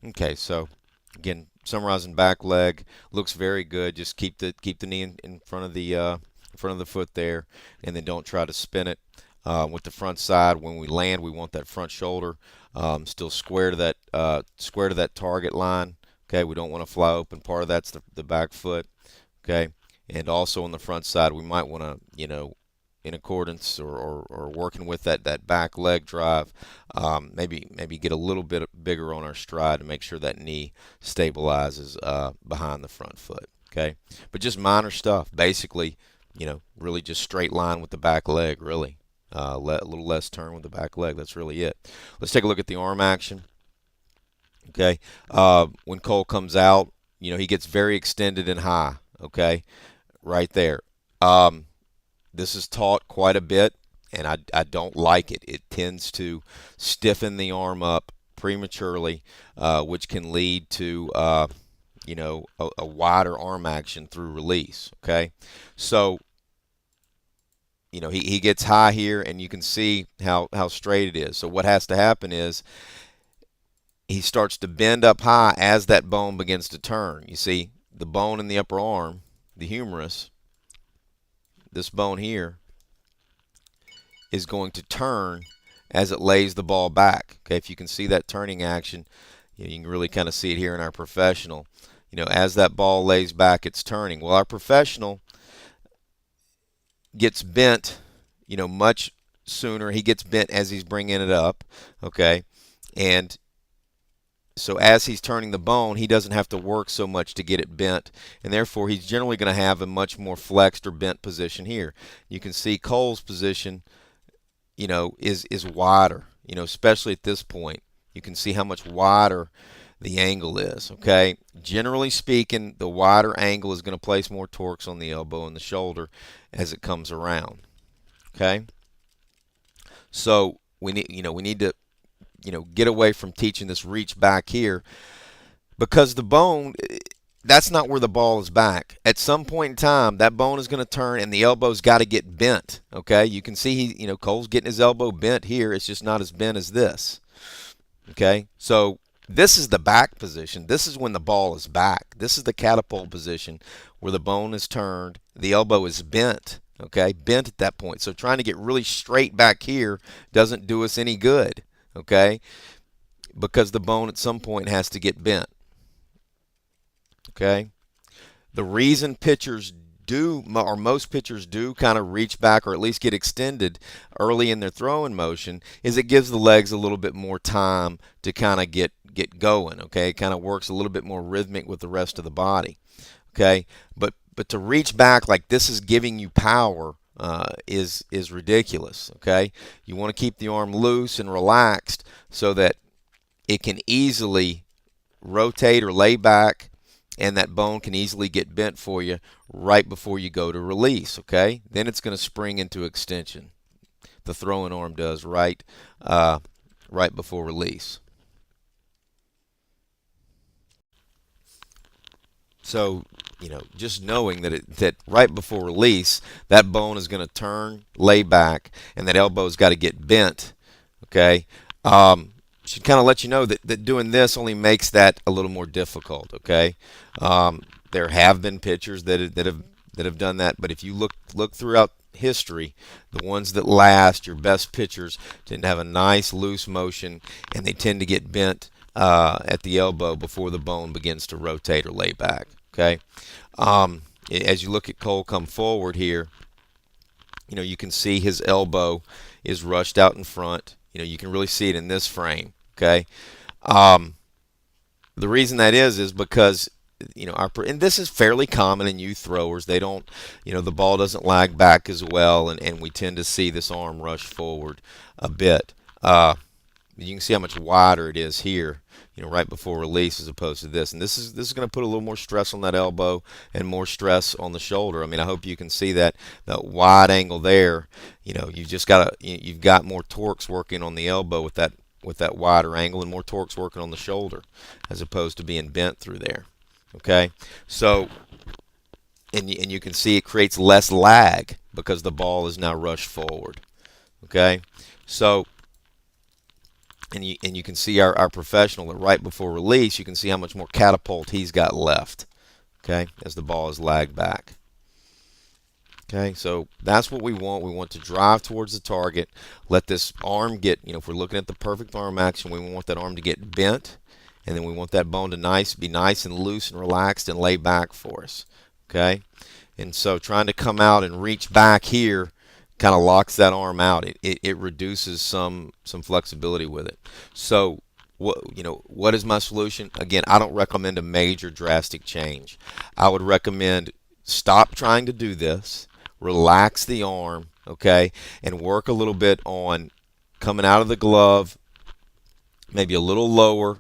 Okay, so again, summarizing back leg looks very good. Just keep the knee in front of the foot there, and then don't try to spin it. With the front side, when we land, we want that front shoulder still square to that target line. Okay, we don't want to fly open. Part of that's the back foot. Okay, and also on the front side, we might want to, in accordance or working with that back leg drive, maybe get a little bit bigger on our stride to make sure that knee stabilizes behind the front foot. Okay, but just minor stuff. Basically, really just straight line with the back leg. Really, a little less turn with the back leg. That's really it. Let's take a look at the arm action. Okay, when Kole comes out, he gets very extended and high. Okay, right there. Um, this is taught quite a bit, and I don't like it. It tends to stiffen the arm up prematurely, which can lead to a wider arm action through release. Okay, so he gets high here, and you can see how straight it is. So what has to happen is he starts to bend up high as that bone begins to turn. You see the bone in the upper arm, the humerus, this bone here is going to turn as it lays the ball back. Okay, if you can see that turning action, you can really kind of see it here in our professional. As that ball lays back, it's turning. Well, our professional gets bent, much sooner. He gets bent as he's bringing it up. Okay, and so as he's turning the bone, he doesn't have to work so much to get it bent, and therefore he's generally going to have a much more flexed or bent position here. You can see Kole's position, is wider, especially at this point. You can see how much wider the angle is, okay? Generally speaking, the wider angle is going to place more torques on the elbow and the shoulder as it comes around, okay? So we need to get away from teaching this reach back here, because the bone, that's not where the ball is back. At some point in time, that bone is going to turn and the elbow's got to get bent. Okay, you can see Kole's getting his elbow bent here. It's just not as bent as this. Okay, so this is the back position. This is when the ball is back. This is the catapult position where the bone is turned, the elbow is bent. Okay, bent at that point. So trying to get really straight back here doesn't do us any good. Okay, because the bone at some point has to get bent. Okay, the reason pitchers do, or most pitchers do, kind of reach back or at least get extended early in their throwing motion is it gives the legs a little bit more time to kind of get going. Okay, it kind of works a little bit more rhythmic with the rest of the body. Okay, but to reach back like this is giving you power is ridiculous. Okay, you want to keep the arm loose and relaxed so that it can easily rotate or lay back, and that bone can easily get bent for you right before you go to release. Okay, then it's going to spring into extension. The throwing arm does right before release. So just knowing that right before release, that bone is going to turn, lay back, and that elbow's got to get bent. Okay, should kind of let you know that doing this only makes that a little more difficult. Okay, there have been pitchers that have done that, but if you look throughout history, the ones that last, your best pitchers, tend to have a nice loose motion, and they tend to get bent at the elbow before the bone begins to rotate or lay back. Okay, as you look at Kole come forward here, you can see his elbow is rushed out in front. You can really see it in this frame. Okay, the reason that is because and this is fairly common in youth throwers. They don't, the ball doesn't lag back as well, and we tend to see this arm rush forward a bit. You can see how much wider it is here, right before release as opposed to this. And this is going to put a little more stress on that elbow and more stress on the shoulder. I mean, I hope you can see that wide angle there. You've got more torques working on the elbow with that wider angle, and more torques working on the shoulder as opposed to being bent through there. Okay, so and you can see it creates less lag because the ball is now rushed forward. Okay, so and you can see our professional that right before release, you can see how much more catapult he's got left, okay, as the ball is lagged back. Okay, so that's what we want. We want to drive towards the target, let this arm get, if we're looking at the perfect arm action, we want that arm to get bent, and then we want that bone to be nice and loose and relaxed and lay back for us. Okay, and so trying to come out and reach back here kind of locks that arm out. It reduces some flexibility with it. So what is my solution? Again, I don't recommend a major drastic change. I would recommend stop trying to do this, relax the arm, okay, and work a little bit on coming out of the glove, maybe a little lower,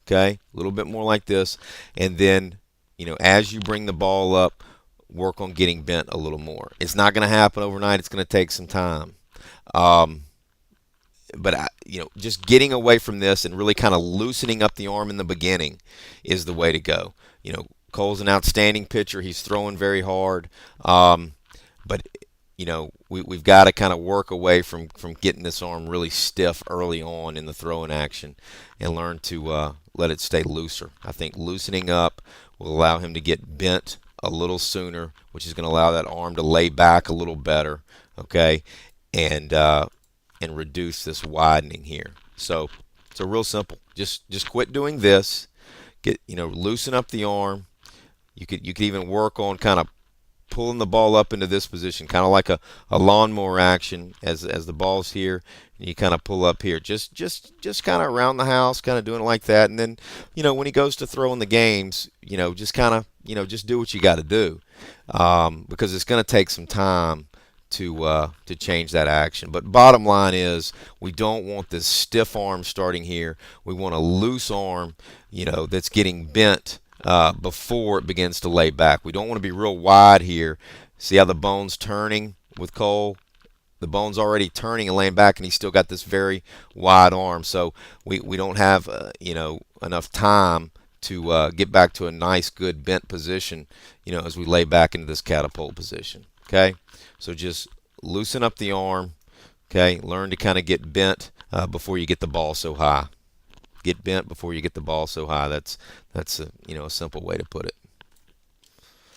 okay, a little bit more like this, and then as you bring the ball up, work on getting bent a little more. It's not going to happen overnight. It's going to take some time. But just getting away from this and really kind of loosening up the arm in the beginning is the way to go. Kole's an outstanding pitcher. He's throwing very hard, but we've got to kind of work away from getting this arm really stiff early on in the throwing action, and learn to let it stay looser. I think loosening up will allow him to get bent a little sooner, which is going to allow that arm to lay back a little better, okay, and reduce this widening here. So real simple. Just quit doing this. Loosen up the arm. You could even work on kind of pulling the ball up into this position, kind of like a lawnmower action as the ball's here, and you kind of pull up here. Just kind of around the house, kind of doing it like that. And then, when he goes to throw in the games, just kind of, just do what you got to do, because it's going to take some time to change that action. But bottom line is, we don't want this stiff arm starting here. We want a loose arm, that's getting bent before it begins to lay back. We don't want to be real wide here. See how the bone's turning with Kole? The bone's already turning and laying back, and he's still got this very wide arm. So we don't have enough time to get back to a nice, good bent position, as we lay back into this catapult position. Okay, so just loosen up the arm. Okay, learn to kind of get bent before you get the ball so high. Get bent before you get the ball so high. That's a simple way to put it.